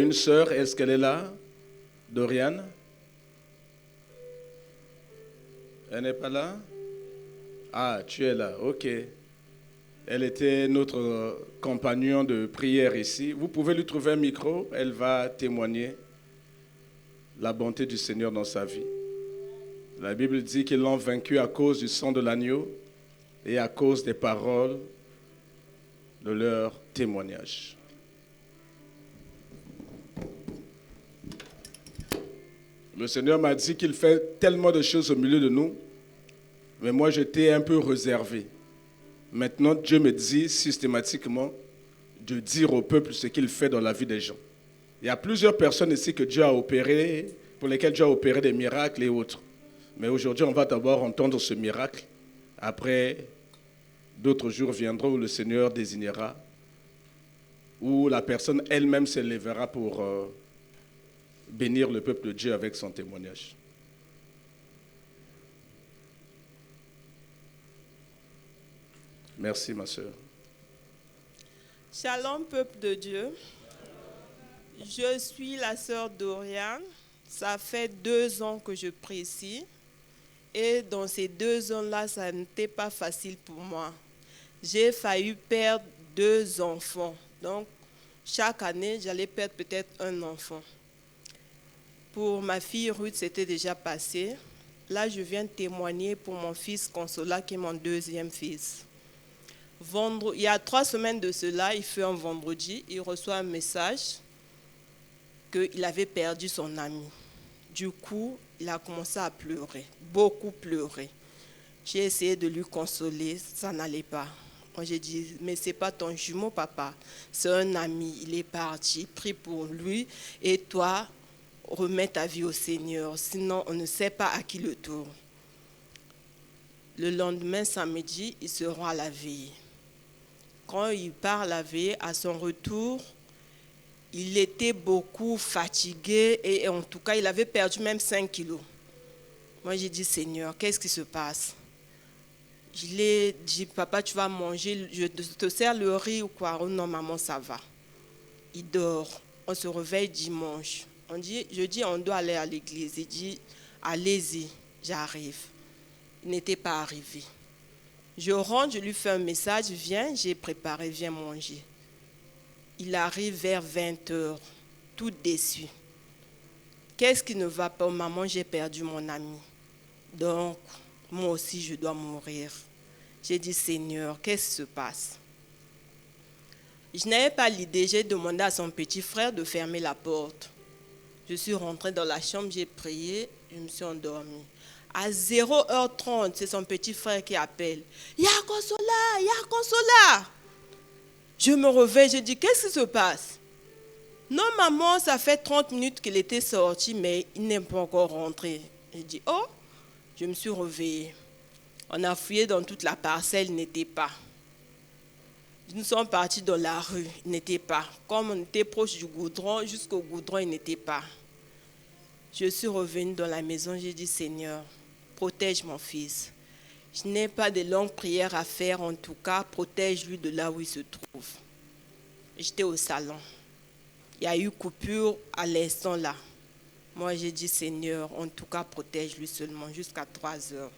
une sœur, est-ce qu'elle est là? Doriane? Elle n'est pas là? Ah, tu es là, ok. Elle était notre compagnon de prière ici. Vous pouvez lui trouver un micro, elle va témoigner la bonté du Seigneur dans sa vie. La Bible dit qu'ils l'ont vaincu à cause du sang de l'agneau et à cause des paroles de leur témoignage. Le Seigneur m'a dit qu'il fait tellement de choses au milieu de nous, mais moi j'étais un peu réservé. Maintenant, Dieu me dit systématiquement de dire au peuple ce qu'il fait dans la vie des gens. Il y a plusieurs personnes ici que Dieu a opérées, pour lesquelles Dieu a opéré des miracles et autres. Mais aujourd'hui, on va d'abord entendre ce miracle. Après, d'autres jours viendront où le Seigneur désignera, où la personne elle-même s'élèvera pour bénir le peuple de Dieu avec son témoignage. Merci, ma sœur. Shalom, peuple de Dieu. Je suis la sœur Doriane. Ça fait 2 ans que je prie ici. Et dans ces 2 ans-là, ça n'était pas facile pour moi. J'ai failli perdre 2 enfants. Donc, chaque année, j'allais perdre peut-être un enfant. Pour ma fille Ruth, c'était déjà passé. Là, je viens témoigner pour mon fils Consola, qui est mon 2e fils. Il y a 3 semaines de cela, il fait un vendredi, il reçoit un message qu'il avait perdu son ami. Du coup, il a commencé à pleurer, beaucoup pleurer. J'ai essayé de lui consoler, ça n'allait pas. Moi, j'ai dit, mais ce n'est pas ton jumeau, papa, c'est un ami, il est parti, prie pour lui, et toi, remets ta vie au Seigneur, sinon on ne sait pas à qui le tourne. Le lendemain, samedi, ils seront à la veille. Quand il part à la veille, à son retour, il était beaucoup fatigué et en tout cas, il avait perdu même 5 kilos. Moi, j'ai dit, Seigneur, qu'est-ce qui se passe? Je lui ai dit, papa, tu vas manger, je te sers le riz ou quoi? Oh non, maman, ça va. Il dort. On se réveille dimanche. Je dis, on doit aller à l'église. Il dit, allez-y, j'arrive. Il n'était pas arrivé. Je rentre, je lui fais un message, viens, j'ai préparé, viens manger. Il arrive vers 20h, tout déçu. Qu'est-ce qui ne va pas? Maman, j'ai perdu mon ami. Donc, moi aussi, je dois mourir. J'ai dit, Seigneur, qu'est-ce qui se passe? Je n'avais pas l'idée, j'ai demandé à son petit frère de fermer la porte. Je suis rentrée dans la chambre, j'ai prié, je me suis endormie. À 0h30, c'est son petit frère qui appelle. « Ya Consola, Ya Consola !» Je me réveille, je dis, qu'est-ce qui se passe? Non, maman, ça fait 30 minutes qu'il était sorti, mais il n'est pas encore rentré. Je dis, oh, je me suis réveillée. On a fouillé dans toute la parcelle, il n'était pas. Nous sommes partis dans la rue, il n'était pas. Comme on était proche du goudron, jusqu'au goudron, il n'était pas. Je suis revenue dans la maison, j'ai dit, Seigneur, protège mon fils. Je n'ai pas de longues prières à faire, en tout cas, protège-lui de là où il se trouve. J'étais au salon. Il y a eu coupure à l'instant là. Moi, j'ai dit, Seigneur, en tout cas, protège-lui seulement jusqu'à 3h.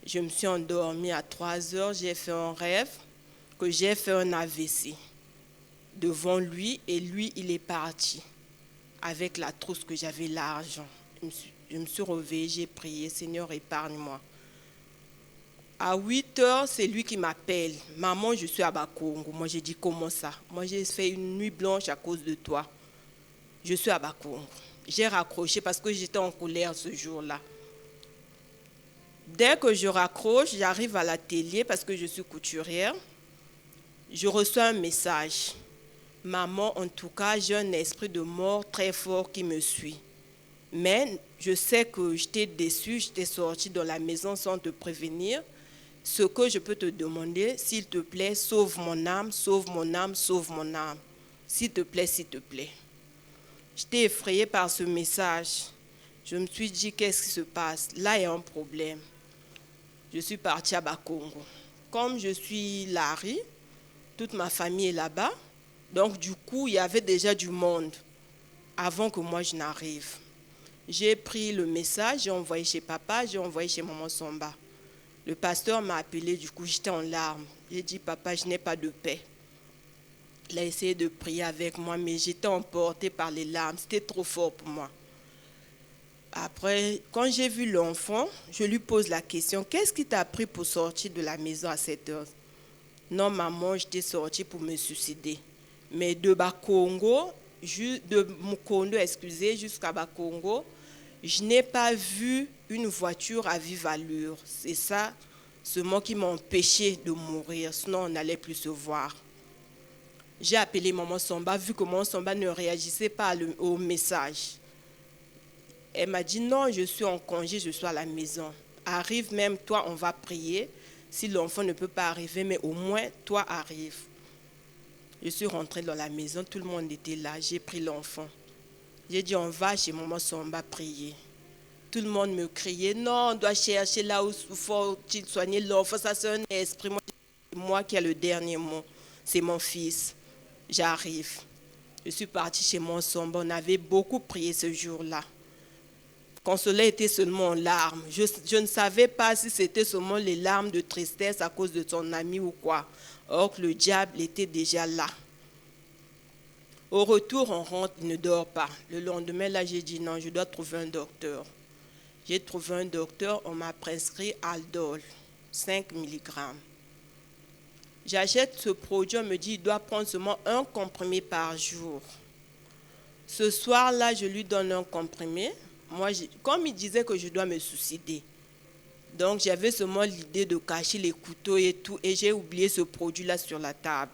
Je me suis endormie à 3h, j'ai fait un rêve que j'ai fait un AVC devant lui et lui, il est parti avec la trousse que j'avais l'argent. Je me suis réveillée, j'ai prié, Seigneur, épargne-moi. À 8h, c'est lui qui m'appelle. Maman, je suis à Bakongo. Moi, j'ai dit, comment ça? Moi, j'ai fait une nuit blanche à cause de toi. Je suis à Bakongo. J'ai raccroché parce que j'étais en colère ce jour-là. Dès que je raccroche, j'arrive à l'atelier parce que je suis couturière. Je reçois un message. Maman, en tout cas, j'ai un esprit de mort très fort qui me suit. Mais je sais que j'étais déçue, j'étais sortie de la maison sans te prévenir. Ce que je peux te demander, s'il te plaît, sauve mon âme, sauve mon âme, sauve mon âme. S'il te plaît, s'il te plaît. J'étais effrayée par ce message. Je me suis dit, qu'est-ce qui se passe? Là, il y a un problème. Je suis partie à Bakongo. Comme je suis Larry, toute ma famille est là-bas. Donc, du coup, il y avait déjà du monde. avant que moi je n'arrive. J'ai pris le message, j'ai envoyé chez papa, j'ai envoyé chez maman Samba. Le pasteur m'a appelé, du coup j'étais en larmes. J'ai dit, papa, je n'ai pas de paix. Il a essayé de prier avec moi, mais j'étais emportée par les larmes. C'était trop fort pour moi. Après, quand j'ai vu l'enfant, je lui pose la question, qu'est-ce qui t'a pris pour sortir de la maison à 7 heures? Non, maman, j'étais sortie pour me suicider. Mais de Bakongo, de Mukondo, jusqu'à Bakongo, je n'ai pas vu une voiture à vive allure. C'est ça, ce mot qui m'a empêché de mourir, sinon on n'allait plus se voir. J'ai appelé maman Samba, vu que maman Samba ne réagissait pas au message. Elle m'a dit, non, je suis en congé, je suis à la maison. Arrive même, toi, on va prier. Si l'enfant ne peut pas arriver, mais au moins, toi, arrive. Je suis rentrée dans la maison, tout le monde était là, j'ai pris l'enfant. J'ai dit, on va chez maman Samba prier. Tout le monde me criait, non, on doit chercher là où il faut soigner l'enfant, ça c'est un esprit. Moi qui ai le dernier mot, c'est mon fils. J'arrive. Je suis partie chez mon Samba, on avait beaucoup prié ce jour-là. Consolé était seulement en larmes. Je ne savais pas si c'était seulement les larmes de tristesse à cause de son ami ou quoi. Or que le diable était déjà là. Au retour, on rentre, il ne dort pas. Le lendemain, là, j'ai dit non, je dois trouver un docteur. J'ai trouvé un docteur, on m'a prescrit Aldol, 5 mg. J'achète ce produit, on me dit il doit prendre seulement un comprimé par jour. Ce soir-là, je lui donne un comprimé. Moi, comme il disait que je dois me suicider, donc j'avais seulement l'idée de cacher les couteaux et tout, et j'ai oublié ce produit-là sur la table.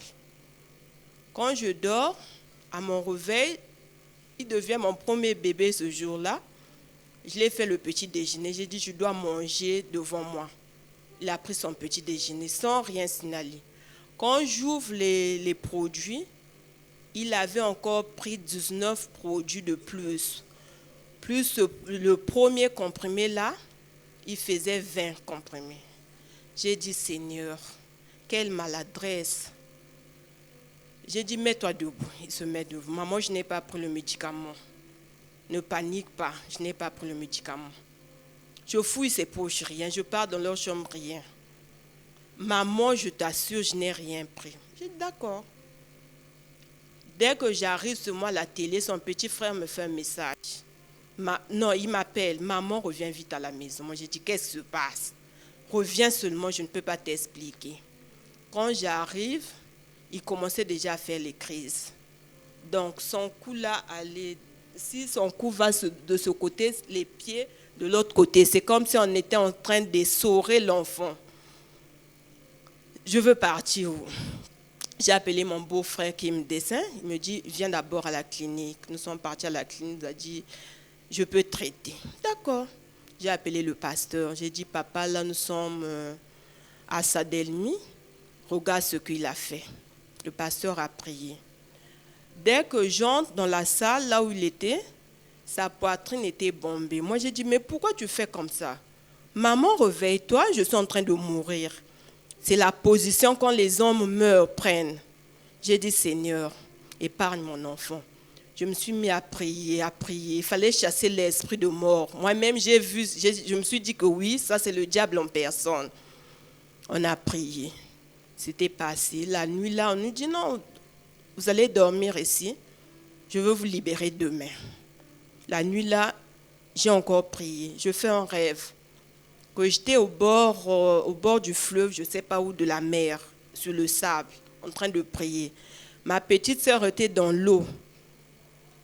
Quand je dors, à mon réveil, il devient mon premier bébé ce jour-là. Je l'ai fait le petit déjeuner, j'ai dit je dois manger devant moi. Il a pris son petit déjeuner sans rien signaler. Quand j'ouvre les produits, il avait encore pris 19 produits de plus. Plus le premier comprimé là, il faisait 20 comprimés. J'ai dit, Seigneur, quelle maladresse. J'ai dit, mets-toi debout. Il se met debout. Maman, je n'ai pas pris le médicament. Ne panique pas, je n'ai pas pris le médicament. Je fouille ses poches, rien. Je pars dans leur chambre, rien. Maman, je t'assure, je n'ai rien pris. J'ai dit, d'accord. Dès que j'arrive sur moi à la télé, son petit frère me fait un message. Non, il m'appelle, maman, reviens vite à la maison. Moi, j'ai dit, qu'est-ce qui se passe? Reviens seulement, je ne peux pas t'expliquer. Quand j'arrive, il commençait déjà à faire les crises. Donc, son cou là, si son cou va de ce côté, les pieds de l'autre côté. C'est comme si on était en train d'essorer l'enfant. Je veux partir. J'ai appelé mon beau-frère qui me dessine. Il me dit, viens d'abord à la clinique. Nous sommes partis à la clinique, il a dit, je peux traiter. D'accord. J'ai appelé le pasteur. J'ai dit, papa, là nous sommes à Sadelmi. Regarde ce qu'il a fait. Le pasteur a prié. Dès que j'entre dans la salle, là où il était, sa poitrine était bombée. Moi, j'ai dit, mais pourquoi tu fais comme ça? Maman, réveille-toi, je suis en train de mourir. C'est la position quand les hommes meurent, prennent. J'ai dit, Seigneur, épargne mon enfant. Je me suis mis à prier, à prier. Il fallait chasser l'esprit de mort. Moi-même, je me suis dit que oui, ça c'est le diable en personne. On a prié. C'était passé. La nuit là, on nous dit non, vous allez dormir ici. Je veux vous libérer demain. La nuit là, j'ai encore prié. Je fais un rêve. Que j'étais au bord du fleuve, je ne sais pas où, de la mer, sur le sable, en train de prier. Ma petite sœur était dans l'eau.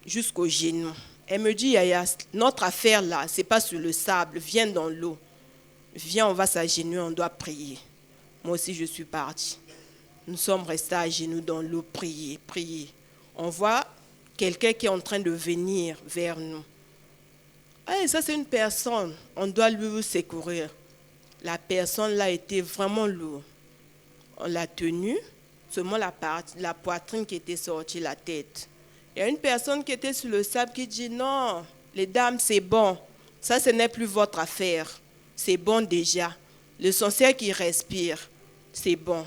Jusqu'au genou. Elle me dit, Yaya, notre affaire là, c'est pas sur le sable, viens dans l'eau. Viens, on va s'agenouiller, on doit prier. Moi aussi, je suis partie. Nous sommes restés à genoux dans l'eau, prier, prier. On voit quelqu'un qui est en train de venir vers nous. Ah, ça, c'est une personne, on doit lui secourir. La personne là était vraiment lourde. On l'a tenue, seulement la poitrine qui était sortie, la tête. Il y a une personne qui était sur le sable qui dit, non, les dames, c'est bon. Ça, ce n'est plus votre affaire. C'est bon déjà. L'essentiel qui respire, c'est bon.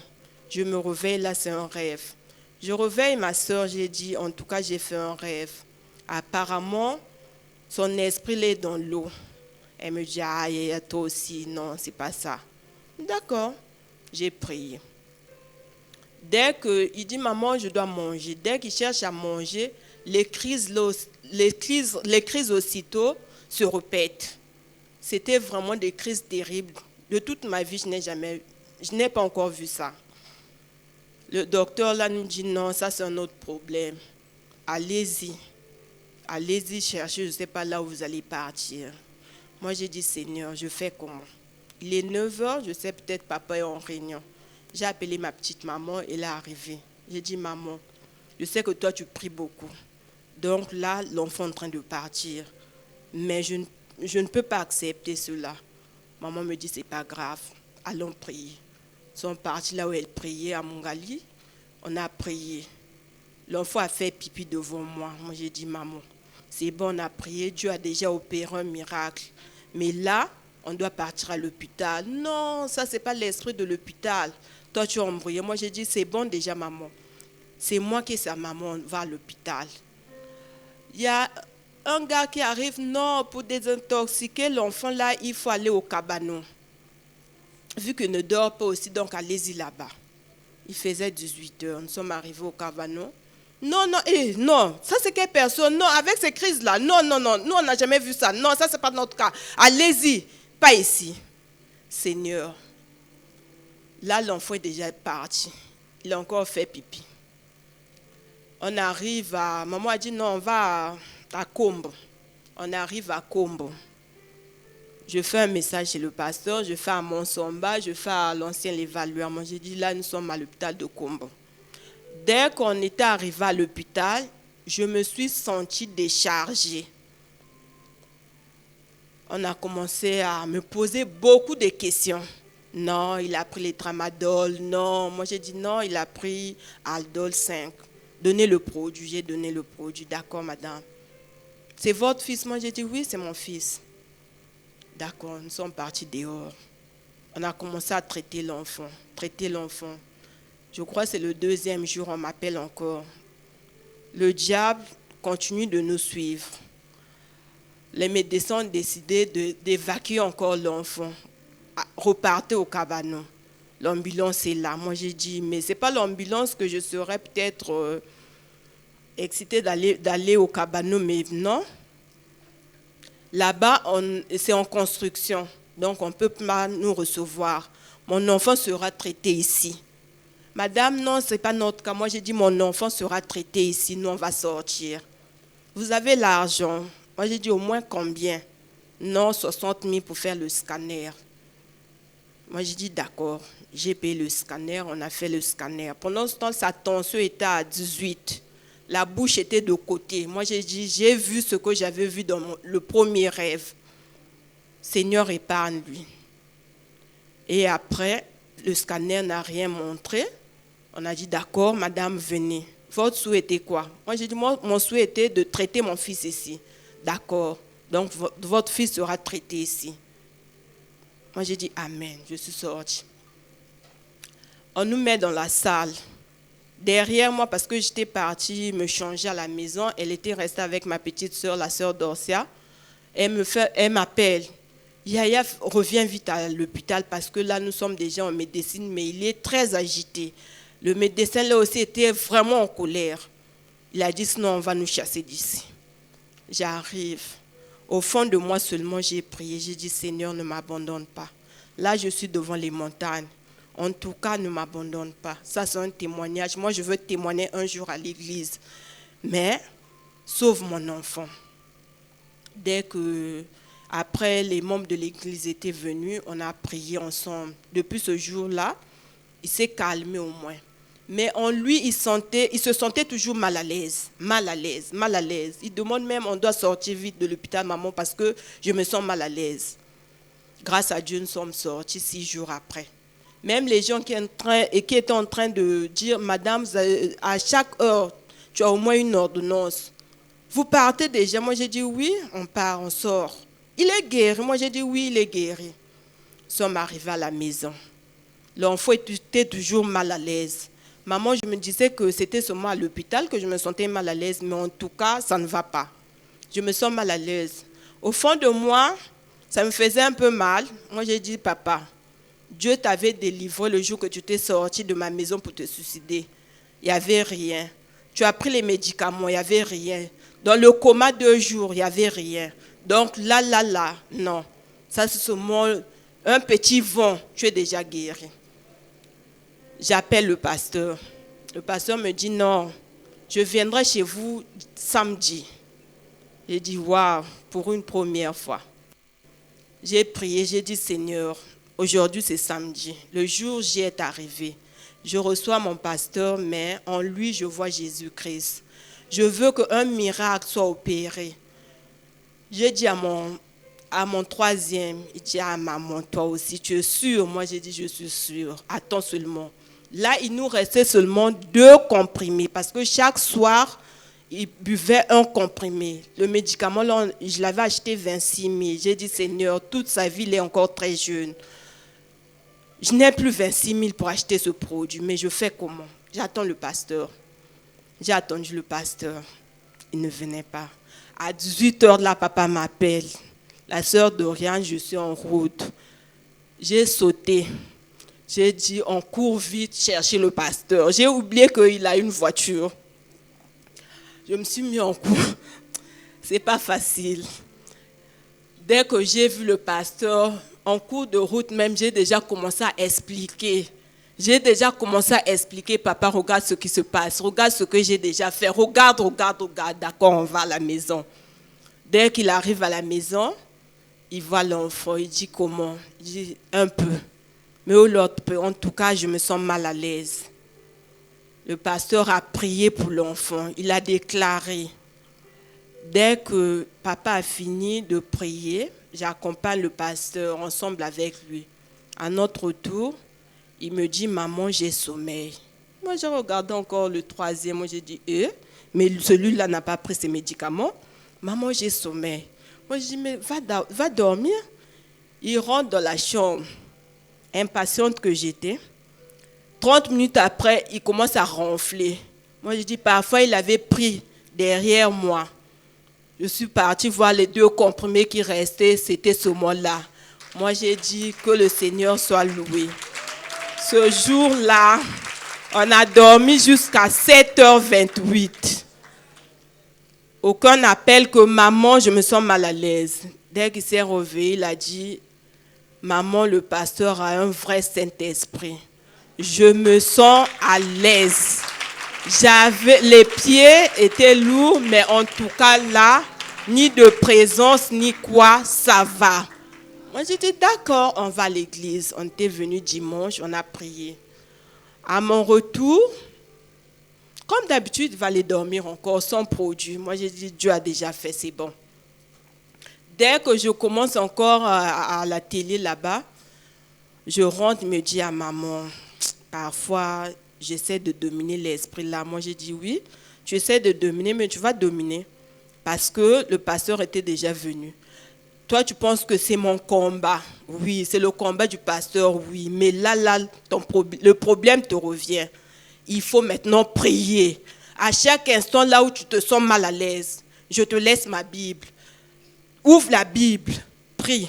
Je me réveille, là, c'est un rêve. Je réveille ma soeur, j'ai dit, en tout cas, j'ai fait un rêve. Apparemment, son esprit est dans l'eau. Elle me dit, ah, et toi aussi, non, c'est pas ça. D'accord, j'ai prié. Dès qu'il dit, maman, je dois manger, dès qu'il cherche à manger, les crises aussitôt se répètent. C'était vraiment des crises terribles. De toute ma vie, je n'ai pas encore vu ça. Le docteur là nous dit, non, ça c'est un autre problème. Allez-y chercher, je ne sais pas là où vous allez partir. Moi, j'ai dit, Seigneur, je fais comment? Il est 9h, je sais peut-être papa est en réunion. J'ai appelé ma petite maman, elle est arrivée. J'ai dit, maman, je sais que toi, tu pries beaucoup. Donc là, l'enfant est en train de partir. Mais je ne peux pas accepter cela. Maman me dit, c'est pas grave, allons prier. Ils sont partis là où elle priait, à Mongali. On a prié. L'enfant a fait pipi devant moi. Moi, j'ai dit, maman, c'est bon, on a prié. Dieu a déjà opéré un miracle. Mais là, on doit partir à l'hôpital. Non, ça, ce n'est pas l'esprit de l'hôpital. Toi, tu as embrouillé. Moi, j'ai dit, c'est bon déjà, maman. C'est moi qui est sa maman, on va à l'hôpital. Il y a un gars qui arrive, non, pour désintoxiquer l'enfant, là, il faut aller au cabanon. Vu qu'il ne dort pas aussi, donc allez-y là-bas. Il faisait 18h, nous sommes arrivés au cabanon. Non, non, ça c'est quelle personne? Non, avec ces crises-là, non, nous on n'a jamais vu ça. Non, ça c'est pas notre cas. Allez-y, pas ici. Seigneur, là l'enfant est déjà parti. Il a encore fait pipi. On arrive à... Maman a dit non, on va à Combo. On arrive à Combo. Je fais un message chez le pasteur, je fais à Monsomba, je fais à l'ancien évalueur. Moi j'ai dit là nous sommes à l'hôpital de Combo. Dès qu'on était arrivé à l'hôpital, je me suis sentie déchargée. On a commencé à me poser beaucoup de questions. Non, il a pris les tramadol. Non, moi j'ai dit non, il a pris Aldol 5. Donnez le produit, j'ai donné le produit. D'accord, madame. C'est votre fils? Moi j'ai dit oui, c'est mon fils. D'accord, nous sommes partis dehors. On a commencé à traiter l'enfant. Je crois que c'est le 2e jour, on m'appelle encore. Le diable continue de nous suivre. Les médecins ont décidé d'évacuer encore l'enfant. Repartez au cabanon. L'ambulance est là. Moi, j'ai dit, mais ce n'est pas l'ambulance que je serais peut-être excitée d'aller au cabanon, mais non. Là-bas, c'est en construction, donc on ne peut pas nous recevoir. Mon enfant sera traité ici. Madame, non, ce n'est pas notre cas. Moi, j'ai dit, mon enfant sera traité ici, nous, on va sortir. Vous avez l'argent? Moi, j'ai dit, au moins combien? Non, 60 000 pour faire le scanner. Moi, j'ai dit, d'accord. J'ai payé le scanner, on a fait le scanner. Pendant ce temps, sa tension était à 18. La bouche était de côté. Moi, j'ai dit, j'ai vu ce que j'avais vu dans le premier rêve. Seigneur, épargne-lui. Et après, le scanner n'a rien montré. On a dit, d'accord, madame, venez. Votre souhait était quoi? Moi, j'ai dit, mon souhait était de traiter mon fils ici. D'accord. Donc, votre fils sera traité ici. Moi, j'ai dit, amen. Je suis sortie. On nous met dans la salle. Derrière moi, parce que j'étais partie me changer à la maison, elle était restée avec ma petite soeur, la soeur Dorcia. Elle m'appelle. Yaya, reviens vite à l'hôpital parce que là, nous sommes déjà en médecine, mais il est très agité. Le médecin, là aussi, était vraiment en colère. Il a dit, sinon, on va nous chasser d'ici. J'arrive. Au fond de moi seulement, j'ai prié. J'ai dit, Seigneur, ne m'abandonne pas. Là, je suis devant les montagnes. En tout cas, ne m'abandonne pas. Ça, c'est un témoignage. Moi, je veux témoigner un jour à l'église. Mais, sauve mon enfant. Dès que, après, les membres de l'église étaient venus, on a prié ensemble. Depuis ce jour-là, il s'est calmé au moins. Mais en lui, il se sentait toujours mal à l'aise. Il demande même, on doit sortir vite de l'hôpital, maman, parce que je me sens mal à l'aise. Grâce à Dieu, nous sommes sortis 6 jours après. Même les gens qui étaient en train de dire, madame, à chaque heure, tu as au moins une ordonnance. Vous partez déjà? Moi, j'ai dit oui, on part, on sort. Il est guéri. Moi, j'ai dit oui, il est guéri. Nous sommes arrivés à la maison. L'enfant était toujours mal à l'aise. Maman, je me disais que c'était seulement à l'hôpital que je me sentais mal à l'aise, mais en tout cas, ça ne va pas. Je me sens mal à l'aise. Au fond de moi, ça me faisait un peu mal. Moi, j'ai dit, papa, Dieu t'avait délivré le jour que tu t'es sorti de ma maison pour te suicider. Il n'y avait rien. Tu as pris les médicaments, il n'y avait rien. Dans le coma 2 jours, il n'y avait rien. Donc là, non. Ça, c'est seulement un petit vent. Tu es déjà guéri. J'appelle le pasteur. Le pasteur me dit, non, je viendrai chez vous samedi. J'ai dit, waouh, pour une première fois. J'ai prié, j'ai dit, Seigneur, aujourd'hui c'est samedi. Le jour J est arrivé. Je reçois mon pasteur, mais en lui, je vois Jésus-Christ. Je veux qu'un miracle soit opéré. J'ai dit à mon troisième, il dit, ah maman, toi aussi, tu es sûre? Moi, j'ai dit, je suis sûre. Attends seulement. Là, il nous restait seulement 2 comprimés, parce que chaque soir, il buvait un comprimé. Le médicament, là, je l'avais acheté 26 000. J'ai dit, Seigneur, toute sa vie, il est encore très jeune. Je n'ai plus 26 000 pour acheter ce produit, mais je fais comment? J'attends le pasteur. J'ai attendu le pasteur. Il ne venait pas. À 18h, là, papa m'appelle. La sœur Doriane, je suis en route. J'ai sauté. J'ai dit, on court vite chercher le pasteur. J'ai oublié qu'il a une voiture. Je me suis mis en cours. C'est pas facile. Dès que j'ai vu le pasteur, en cours de route même, j'ai déjà commencé à expliquer. Papa, regarde ce qui se passe. Regarde ce que j'ai déjà fait. Regarde. D'accord, on va à la maison. Dès qu'il arrive à la maison, il voit l'enfant. Il dit comment? Il dit un peu. Mais l'autre peu. En tout cas, je me sens mal à l'aise. Le pasteur a prié pour l'enfant. Il a déclaré. Dès que papa a fini de prier, j'accompagne le pasteur ensemble avec lui. À notre tour, il me dit, maman, j'ai sommeil. Moi, j'ai regardé encore le troisième. Moi, j'ai dit, mais celui-là n'a pas pris ses médicaments. Maman, j'ai sommeil. Moi, je dis, mais va dormir. Il rentre dans la chambre, impatiente que j'étais. 30 minutes après, il commence à ronfler. Moi, je dis, parfois, il avait pris derrière moi. Je suis partie voir les 2 comprimés qui restaient, c'était ce moment-là. Moi, j'ai dit que le Seigneur soit loué. Ce jour-là, on a dormi jusqu'à 7h28. Aucun appel que maman, je me sens mal à l'aise. Dès qu'il s'est réveillé, il a dit, maman, le pasteur a un vrai Saint-Esprit. Je me sens à l'aise. Les pieds étaient lourds, mais en tout cas là, ni de présence, ni quoi, ça va. Moi, j'ai dit, d'accord, on va à l'église. On était venu dimanche, on a prié. À mon retour, comme d'habitude, il va aller dormir encore sans produit. Moi, j'ai dit, Dieu a déjà fait, c'est bon. Dès que je commence encore à la télé là-bas, je rentre, il me dit à maman, parfois, j'essaie de dominer l'esprit là. Moi, j'ai dit, oui, tu essaies de dominer, mais tu vas dominer. Parce que le pasteur était déjà venu. Toi, tu penses que c'est mon combat. Oui, c'est le combat du pasteur, oui. Mais là, le problème te revient. Il faut maintenant prier. À chaque instant, là où tu te sens mal à l'aise, je te laisse ma Bible. Ouvre la Bible, prie.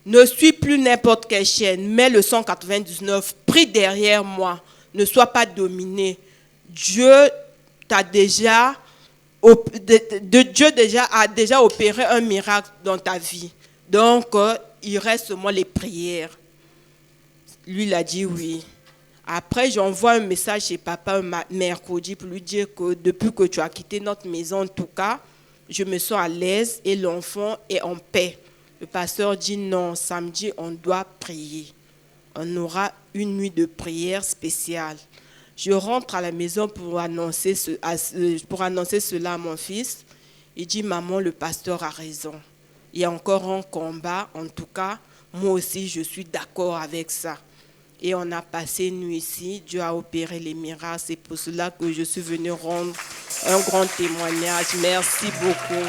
Ne suis plus n'importe quelle chaîne. Mets le 199, prie derrière moi. Ne sois pas dominé. Dieu a déjà opéré un miracle dans ta vie. Donc, il reste seulement les prières. Lui, il a dit oui. Après, j'envoie un message chez papa mercredi pour lui dire que depuis que tu as quitté notre maison, en tout cas, je me sens à l'aise et l'enfant est en paix. Le pasteur dit non, samedi, on doit prier. On aura une nuit de prière spéciale. Je rentre à la maison pour annoncer cela à mon fils. Il dit, maman, le pasteur a raison. Il y a encore un combat. En tout cas, moi aussi, je suis d'accord avec ça. Et on a passé une nuit ici. Dieu a opéré les miracles. C'est pour cela que je suis venue rendre un grand témoignage. Merci beaucoup.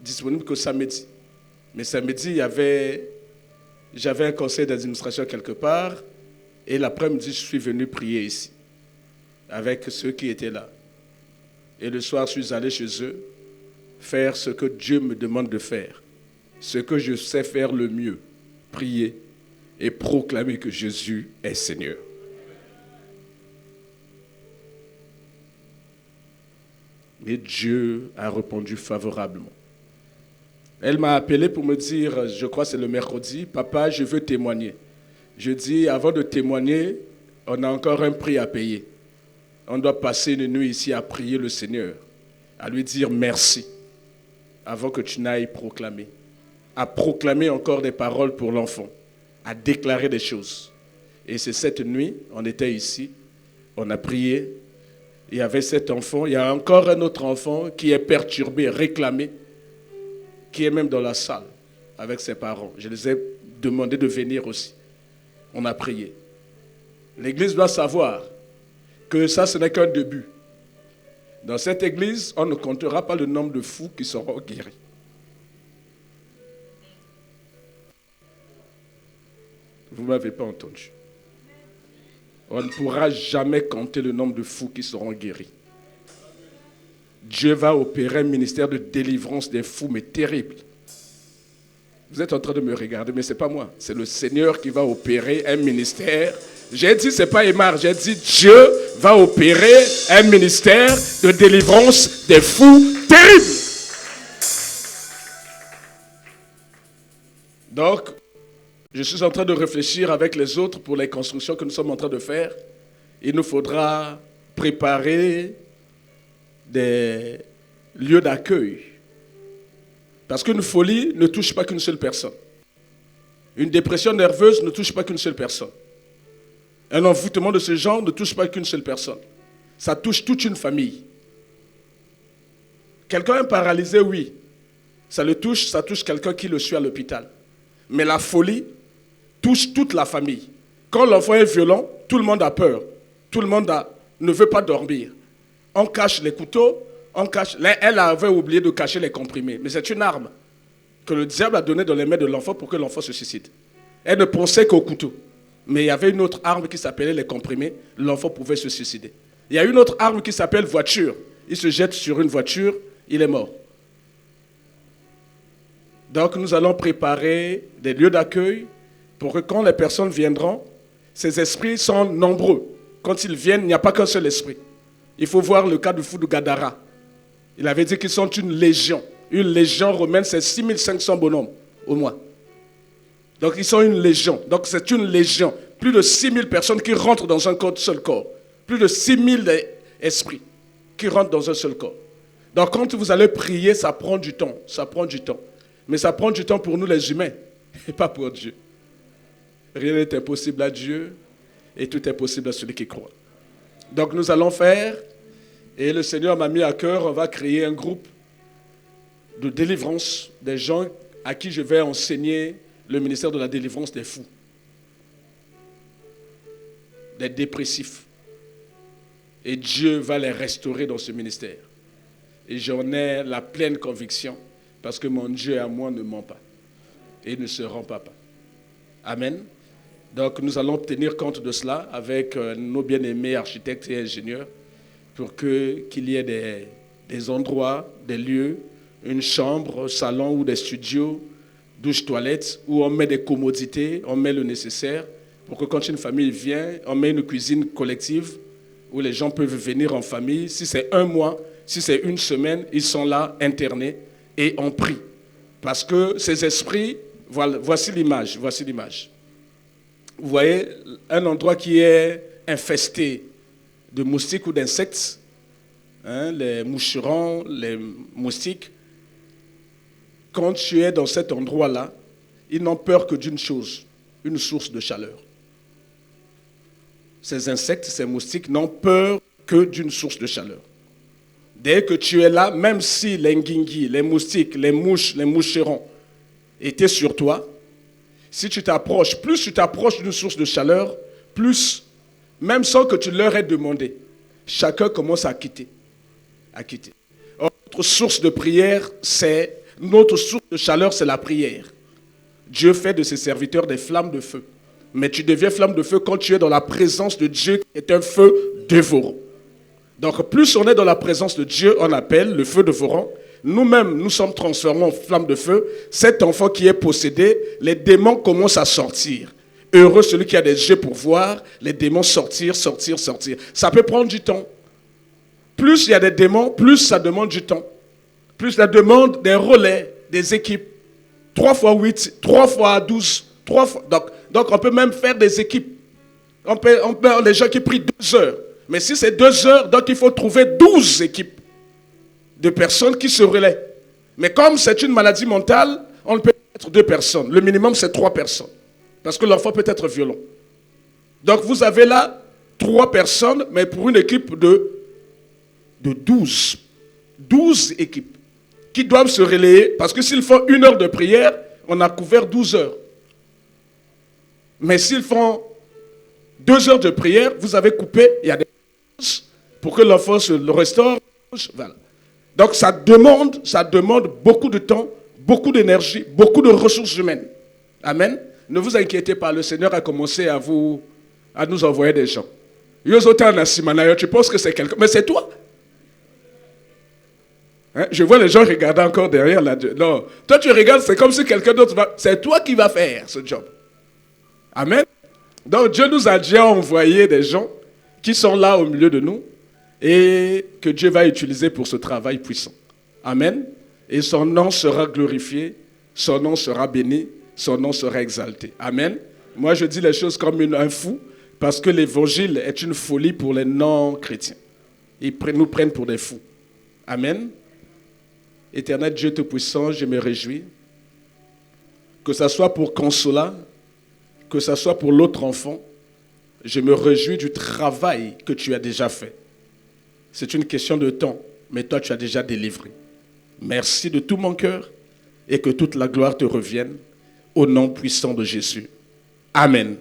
disponible que samedi. Mais samedi, j'avais un conseil d'administration quelque part. Et l'après-midi, je suis venu prier ici, avec ceux qui étaient là. Et le soir, je suis allé chez eux, faire ce que Dieu me demande de faire. Ce que je sais faire le mieux, prier et proclamer que Jésus est Seigneur. Et Dieu a répondu favorablement. Elle m'a appelé pour me dire, je crois que c'est le mercredi, « Papa, je veux témoigner. » Je dis, avant de témoigner, on a encore un prix à payer. On doit passer une nuit ici à prier le Seigneur, à lui dire merci, avant que tu n'ailles proclamer. À proclamer encore des paroles pour l'enfant, à déclarer des choses. Et c'est cette nuit, on était ici, on a prié. Il y avait cet enfant, il y a encore un autre enfant qui est perturbé, réclamé, qui est même dans la salle avec ses parents. Je les ai demandé de venir aussi. On a prié. L'église doit savoir que ça, ce n'est qu'un début. Dans cette église, on ne comptera pas le nombre de fous qui seront guéris. Vous ne m'avez pas entendu. On ne pourra jamais compter le nombre de fous qui seront guéris. Dieu va opérer un ministère de délivrance des fous, mais terrible. Vous êtes en train de me regarder, mais ce n'est pas moi. C'est le Seigneur qui va opérer un ministère. J'ai dit, ce n'est pas Aymar, j'ai dit, Dieu va opérer un ministère de délivrance des fous terrible. Donc, je suis en train de réfléchir avec les autres pour les constructions que nous sommes en train de faire. Il nous faudra préparer des lieux d'accueil. Parce qu'une folie ne touche pas qu'une seule personne. Une dépression nerveuse ne touche pas qu'une seule personne. Un envoûtement de ce genre ne touche pas qu'une seule personne. Ça touche toute une famille. Quelqu'un est paralysé, oui. Ça touche quelqu'un qui le suit à l'hôpital. Mais la folie touche toute la famille. Quand l'enfant est violent, tout le monde a peur. Tout le monde ne veut pas dormir. On cache les couteaux, elle avait oublié de cacher les comprimés. Mais c'est une arme que le diable a donnée dans les mains de l'enfant pour que l'enfant se suicide. Elle ne pensait qu'au couteau. Mais il y avait une autre arme qui s'appelait les comprimés. L'enfant pouvait se suicider. Il y a une autre arme qui s'appelle voiture. Il se jette sur une voiture, il est mort. Donc nous allons préparer des lieux d'accueil pour que quand les personnes viendront, ces esprits sont nombreux. Quand ils viennent, il n'y a pas qu'un seul esprit. Il faut voir le cas du fou de Gadara. Il avait dit qu'ils sont une légion. Une légion romaine, c'est 6500 bonhommes au moins. Donc ils sont une légion. Donc c'est une légion. Plus de 6000 personnes qui rentrent dans un seul corps. Plus de 6000 esprits qui rentrent dans un seul corps. Donc quand vous allez prier, ça prend du temps. Ça prend du temps. Mais ça prend du temps pour nous les humains. Et pas pour Dieu. Rien n'est impossible à Dieu. Et tout est possible à celui qui croit. Donc nous allons faire, et le Seigneur m'a mis à cœur, on va créer un groupe de délivrance des gens à qui je vais enseigner le ministère de la délivrance des fous, des dépressifs. Et Dieu va les restaurer dans ce ministère. Et j'en ai la pleine conviction, parce que mon Dieu à moi ne ment pas. Et ne se rend pas. Amen. Donc nous allons tenir compte de cela avec nos bien-aimés architectes et ingénieurs pour qu'il y ait des endroits, des lieux, une chambre, un salon ou des studios, douche, toilette, où on met des commodités, on met le nécessaire pour que quand une famille vient, on met une cuisine collective où les gens peuvent venir en famille. Si c'est un mois, si c'est une semaine, ils sont là internés et on prie. Parce que ces esprits, voici l'image, voici l'image. Vous voyez, un endroit qui est infesté de moustiques ou d'insectes, hein, les moucherons, les moustiques, quand tu es dans cet endroit-là, ils n'ont peur que d'une chose, une source de chaleur. Ces insectes, ces moustiques n'ont peur que d'une source de chaleur. Dès que tu es là, même si les nguingui, les moustiques, les mouches, les moucherons étaient sur toi, si tu t'approches, plus tu t'approches d'une source de chaleur, plus, même sans que tu leur aies demandé, chacun commence à quitter. Or, notre source de prière, c'est Notre source de chaleur, c'est la prière. Dieu fait de ses serviteurs des flammes de feu. Mais tu deviens flamme de feu quand tu es dans la présence de Dieu qui est un feu dévorant. Donc plus on est dans la présence de Dieu, on appelle le feu dévorant. Nous-mêmes, nous sommes transformés en flamme de feu. Cet enfant qui est possédé, les démons commencent à sortir. Heureux celui qui a des yeux pour voir les démons sortir, sortir, sortir. Ça peut prendre du temps. Plus il y a des démons, plus ça demande du temps. Plus ça demande des relais, des équipes. 3 fois 8, 3 fois 12, 3 fois... Donc on peut même faire des équipes. On peut les gens qui prient 2 heures. Mais si c'est 2 heures, donc il faut trouver 12 équipes de personnes qui se relaient. Mais comme c'est une maladie mentale, on ne peut pas être 2 personnes. Le minimum, c'est 3 personnes. Parce que l'enfant peut être violent. Donc vous avez là 3 personnes, mais pour une équipe de 12. 12 équipes qui doivent se relayer. Parce que s'ils font 1 heure de prière, on a couvert 12 heures. Mais s'ils font 2 heures de prière, vous avez coupé, il y a des choses pour que l'enfant se le restaure. Voilà. Donc ça demande beaucoup de temps, beaucoup d'énergie, beaucoup de ressources humaines. Amen. Ne vous inquiétez pas, le Seigneur a commencé à nous envoyer des gens. Tu penses que c'est quelqu'un, mais c'est toi. Hein? Je vois les gens regarder encore derrière là. Non, toi tu regardes, c'est comme si quelqu'un d'autre va. C'est toi qui vas faire ce job. Amen. Donc Dieu nous a déjà envoyé des gens qui sont là au milieu de nous et que Dieu va utiliser pour ce travail puissant. Amen. Et son nom sera glorifié, son nom sera béni, son nom sera exalté. Amen. Moi je dis les choses comme un fou parce que l'évangile est une folie pour les non-chrétiens. Ils nous prennent pour des fous. Amen. Éternel Dieu Tout-Puissant, je me réjouis que ce soit pour Consola, que ce soit pour l'autre enfant, je me réjouis du travail que tu as déjà fait. C'est une question de temps, mais toi tu as déjà délivré. Merci de tout mon cœur et que toute la gloire te revienne au nom puissant de Jésus. Amen.